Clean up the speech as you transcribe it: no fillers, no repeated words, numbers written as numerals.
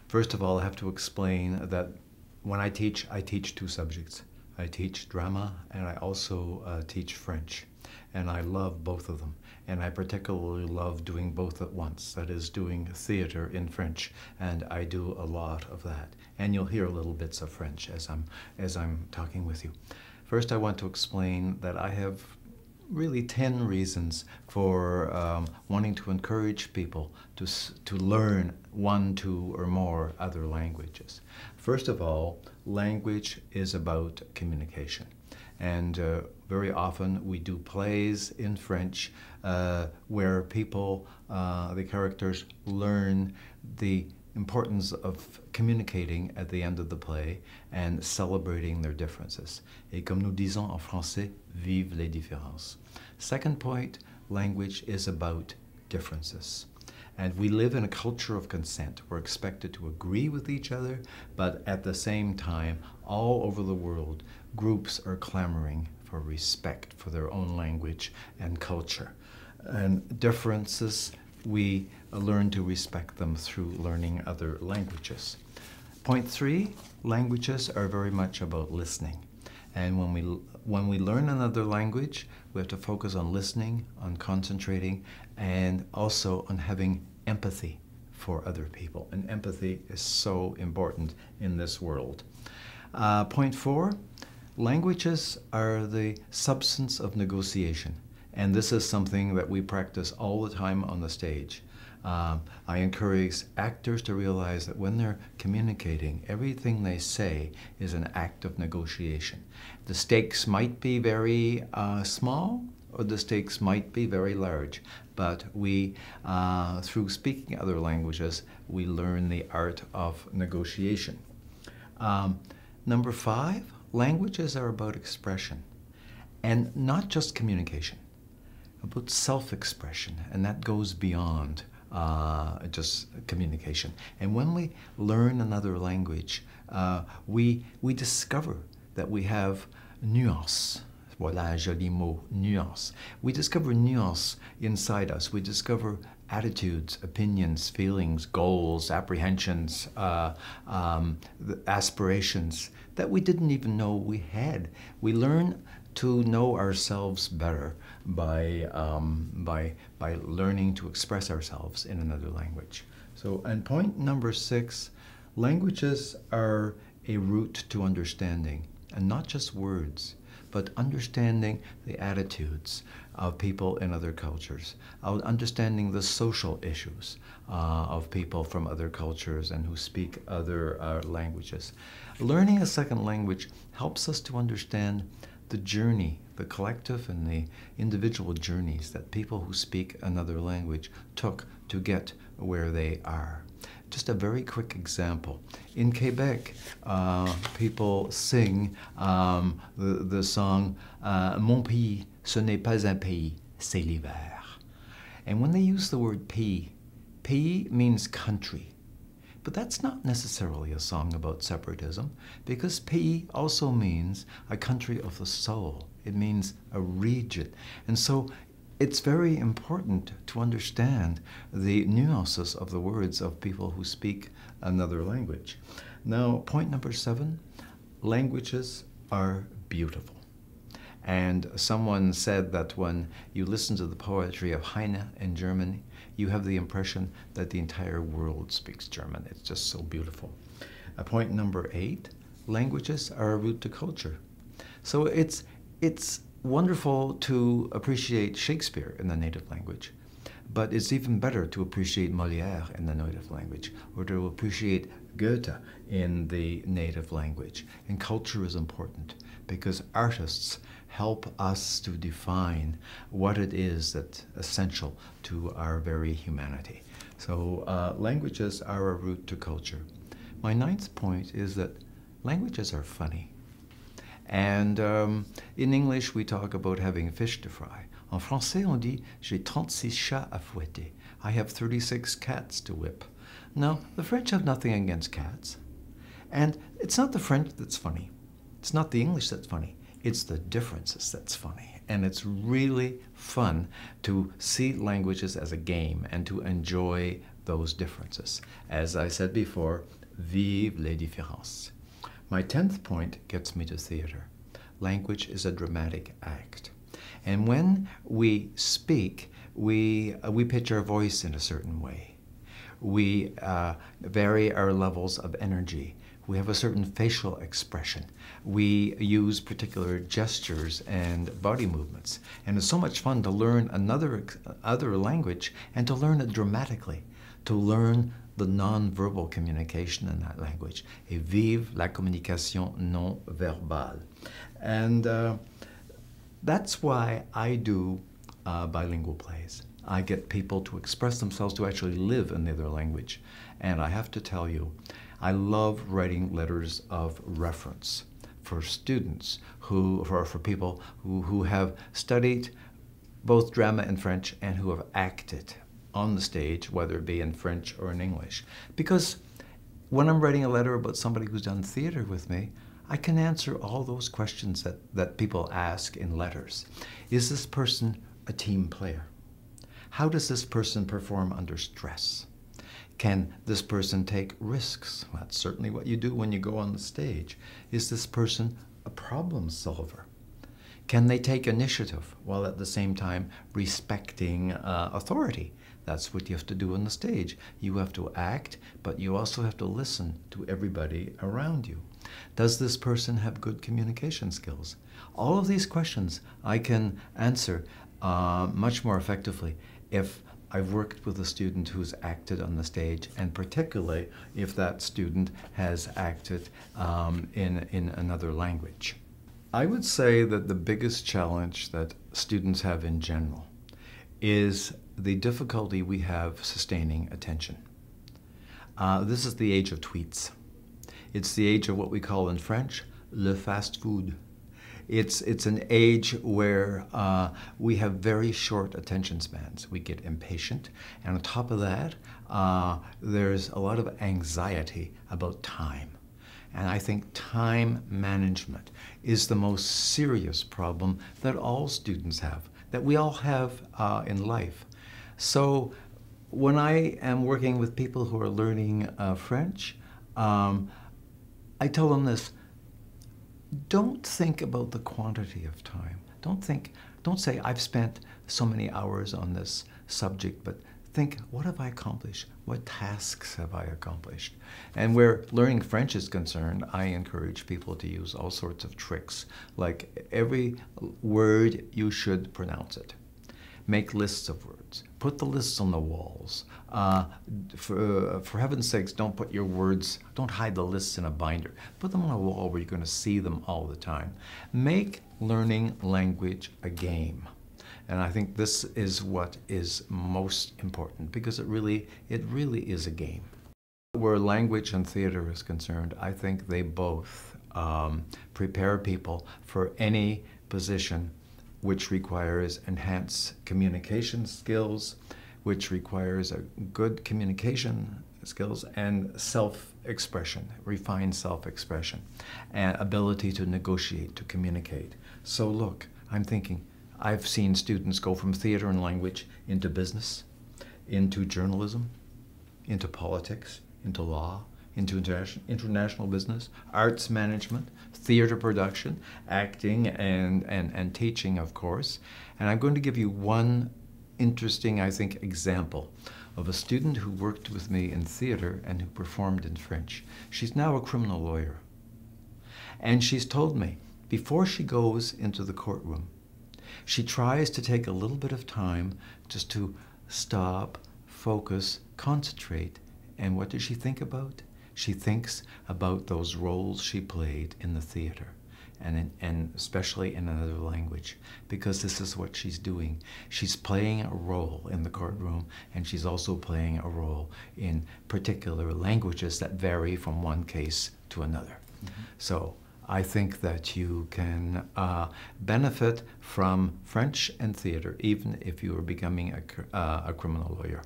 First of all, I have to explain that when I teach two subjects. I teach drama and I also teach French. And I love both of them. And I particularly love doing both at once, that is doing theater in French, and I do a lot of that. And you'll hear little bits of French as I'm talking with you. First, I want to explain that I have really 10 reasons for wanting to encourage people to learn one, two, or more other languages. First of all, language is about communication. And very often we do plays in French where people, the characters, learn the importance of communicating at the end of the play and celebrating their differences. Et comme nous disons en français, vive les différences. Second point, language is about differences. And we live in a culture of consent. We're expected to agree with each other, but at the same time, all over the world, groups are clamoring for respect for their own language and culture. And differences, we learn to respect them through learning other languages. Point 3, languages are very much about listening. And when we learn another language, we have to focus on listening, on concentrating, and also on having empathy for other people. And empathy is so important in this world. Point 4, languages are the substance of negotiation. And this is something that we practice all the time on the stage. I encourage actors to realize that when they're communicating, everything they say is an act of negotiation. The stakes might be very small, or the stakes might be very large, but we, through speaking other languages, we learn the art of negotiation. Number 5, languages are about expression, and not just communication, about self-expression, and that goes beyond just communication. And when we learn another language, we discover that we have nuance. Voilà un joli mot, nuance. We discover nuance inside us. We discover attitudes, opinions, feelings, goals, apprehensions, aspirations that we didn't even know we had. We learn to know ourselves better by learning to express ourselves in another language. So, and point number 6, languages are a route to understanding, and not just words, but understanding the attitudes of people in other cultures, understanding the social issues of people from other cultures and who speak other languages. Learning a second language helps us to understand the journey, the collective and the individual journeys that people who speak another language took to get where they are. Just a very quick example. In Quebec, people sing the song Mon pays, ce n'est pas un pays, c'est l'hiver. And when they use the word pays, pays means country. But that's not necessarily a song about separatism, because pays also means a country of the soul. It means a region. And so it's very important to understand the nuances of the words of people who speak another language. Now, point number 7, languages are beautiful. And someone said that when you listen to the poetry of Heine in Germany, you have the impression that the entire world speaks German. It's just so beautiful. Point number 8, languages are a route to culture. So it's wonderful to appreciate Shakespeare in the native language, but it's even better to appreciate Molière in the native language, or to appreciate Goethe in the native language. And culture is important because artists help us to define what it is that's essential to our very humanity. So languages are a route to culture. My 9th point is that languages are funny. And in English, we talk about having fish to fry. En français, on dit, j'ai 36 chats à fouetter. I have 36 cats to whip. Now, the French have nothing against cats. And it's not the French that's funny. It's not the English that's funny. It's the differences that's funny. And it's really fun to see languages as a game and to enjoy those differences. As I said before, vive les différences. My 10th point gets me to theater. Language is a dramatic act. And when we speak, we pitch our voice in a certain way. We vary our levels of energy. We have a certain facial expression. We use particular gestures and body movements. And it's so much fun to learn other language and to learn it dramatically, to learn the non-verbal communication in that language. Et vive la communication non verbale. And that's why I do bilingual plays. I get people to express themselves, to actually live in the other language. And I have to tell you, I love writing letters of reference for students for people who have studied both drama in French and who have acted on the stage, whether it be in French or in English. Because when I'm writing a letter about somebody who's done theater with me, I can answer all those questions that people ask in letters. Is this person a team player? How does this person perform under stress? Can this person take risks? That's certainly what you do when you go on the stage. Is this person a problem solver? Can they take initiative while at the same time respecting authority? That's what you have to do on the stage. You have to act, but you also have to listen to everybody around you. Does this person have good communication skills? All of these questions I can answer much more effectively if I've worked with a student who's acted on the stage, and particularly if that student has acted in another language. I would say that the biggest challenge that students have in general is the difficulty we have sustaining attention. This is the age of tweets. It's the age of what we call in French, le fast food. It's an age where we have very short attention spans. We get impatient, and on top of that, there's a lot of anxiety about time. And I think time management is the most serious problem that all students have, that we all have in life. So when I am working with people who are learning French, I tell them this: don't think about the quantity of time. Don't say, I've spent so many hours on this subject, but think, what have I accomplished? What tasks have I accomplished? And where learning French is concerned, I encourage people to use all sorts of tricks, like every word you should pronounce it. Make lists of words. Put the lists on the walls. For heaven's sakes, don't put your words, don't hide the lists in a binder. Put them on a wall where you're going to see them all the time. Make learning language a game. And I think this is what is most important, because it really is a game. Where language and theater is concerned, I think they both prepare people for any position which requires enhanced communication skills, which requires a good communication skills and self-expression, refined self-expression, and ability to negotiate, to communicate. So look, I'm thinking, I've seen students go from theater and language into business, into journalism, into politics, into law, into international business, arts management, theater production, acting, and teaching, of course. And I'm going to give you one interesting, I think, example of a student who worked with me in theater and who performed in French. She's now a criminal lawyer. And she's told me, before she goes into the courtroom, she tries to take a little bit of time just to stop, focus, concentrate. And what does she think about? She thinks about those roles she played in the theater, and especially in another language, because this is what she's doing. She's playing a role in the courtroom, and she's also playing a role in particular languages that vary from one case to another. Mm-hmm. So I think that you can benefit from French and theater, even if you are becoming a criminal lawyer.